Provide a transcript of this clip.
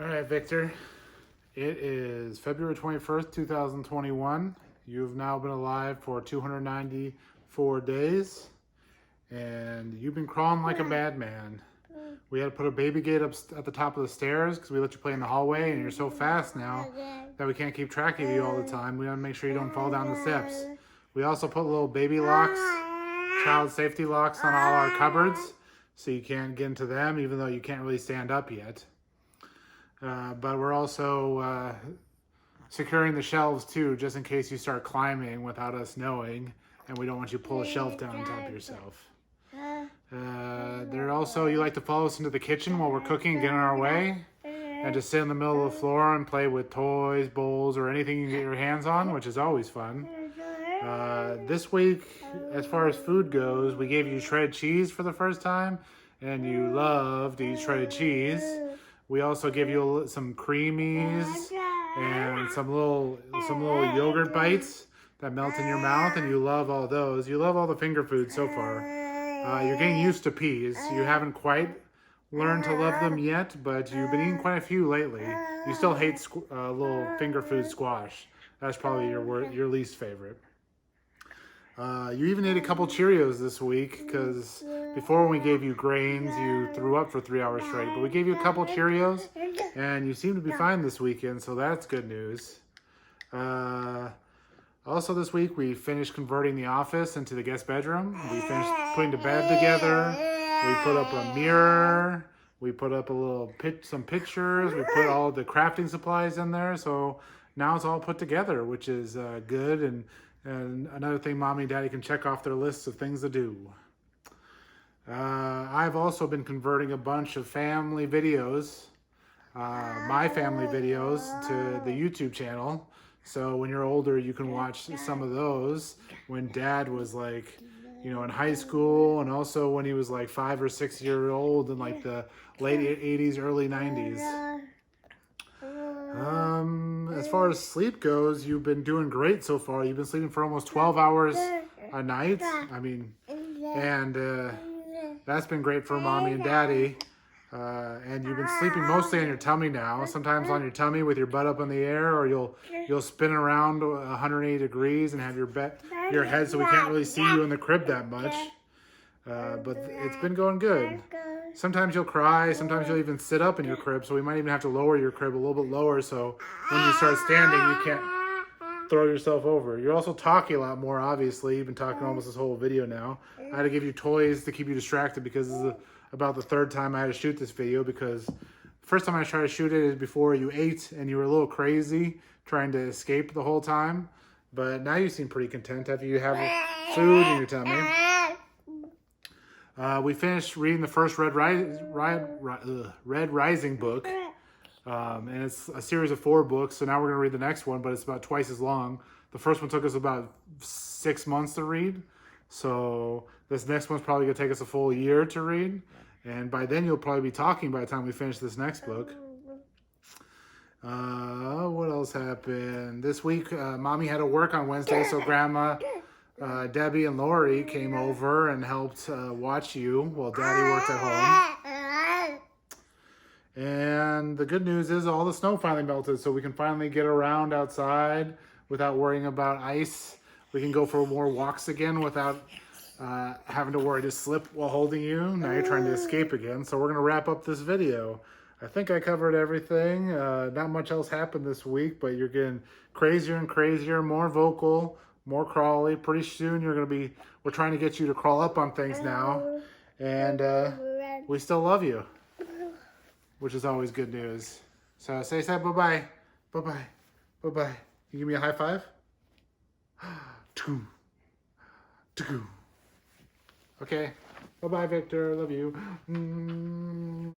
All right, Victor. It is February 21st, 2021. You've now been alive for 294 days, and you've been crawling like a madman. We had to put a baby gate up at the top of the stairs because we let you play in the hallway, and you're so fast now that we can't keep track of you all the time. We want to make sure you don't fall down the steps. We also put little baby locks, child safety locks on all our cupboards, so you can't get into them, even though you can't really stand up yet. But we're also securing the shelves too, just in case you start climbing without us knowing, and we don't want you to pull a shelf down on top of yourself. You like to follow us into the kitchen while we're cooking and get in our way, and just sit in the middle of the floor and play with toys, bowls, or anything you can get your hands on, which is always fun. This week, as far as food goes, we gave you shredded cheese for the first time, and you love to eat shredded cheese. We also give you some creamies and some little yogurt bites that melt in your mouth, and you love all those. You love all the finger foods so far. You're getting used to peas. You haven't quite learned to love them yet, but you've been eating quite a few lately. You still hate little finger food squash. That's probably your least favorite. You even ate a couple Cheerios this week because before when we gave you grains, you threw up for 3 hours straight. But we gave you a couple Cheerios, and you seem to be fine this weekend, so that's good news. Also this week, we finished converting the office into the guest bedroom. We finished putting the bed together. We put up a mirror. We put up some pictures. We put all the crafting supplies in there. So now it's all put together, which is good. And another thing Mommy and Daddy can check off their lists of things to do. I've also been converting a bunch of family videos, my family videos, to the YouTube channel. So when you're older, you can watch some of those when Dad was in high school, and also when he was 5 or 6 years old in the late 80s, early 90s. As far as sleep goes, you've been doing great so far. You've been sleeping for almost 12 hours a night. That's been great for Mommy and Daddy. And you've been sleeping mostly on your tummy now. Sometimes on your tummy with your butt up in the air, or you'll spin around 180 degrees and have your head so we can't really see you in the crib that much. But it's been going good. Sometimes you'll cry. Sometimes you'll even sit up in your crib, so we might even have to lower your crib a little bit lower, so when you start standing, you can't throw yourself over. You're also talking a lot more, obviously. You've been talking almost this whole video now. I had to give you toys to keep you distracted because this is about the third time I had to shoot this video, because the first time I tried to shoot it is before you ate and you were a little crazy trying to escape the whole time. But now you seem pretty content after you have food in your tummy. We finished reading the first Red Rising book. And it's a series of 4 books, so now we're going to read the next one, but it's about twice as long. The first one took us about 6 months to read, so this next one's probably going to take us a full year to read, and by then you'll probably be talking by the time we finish this next book. What else happened? This week, Mommy had to work on Wednesday, so Grandma, Debbie, and Lori came over and helped watch you while Daddy worked at home. And the good news is all the snow finally melted, so we can finally get around outside without worrying about ice. We can go for more walks again without having to worry to slip while holding you. Now you're trying to escape again, so we're going to wrap up this video. I think I covered everything. Not much else happened this week, but you're getting crazier and crazier, more vocal, more crawly. Pretty soon we're trying to get you to crawl up on things now. And we still love you, which is always good news. So say bye-bye. Bye-bye. Bye-bye. You give me a high five? Okay. Bye-bye, Victor. Love you.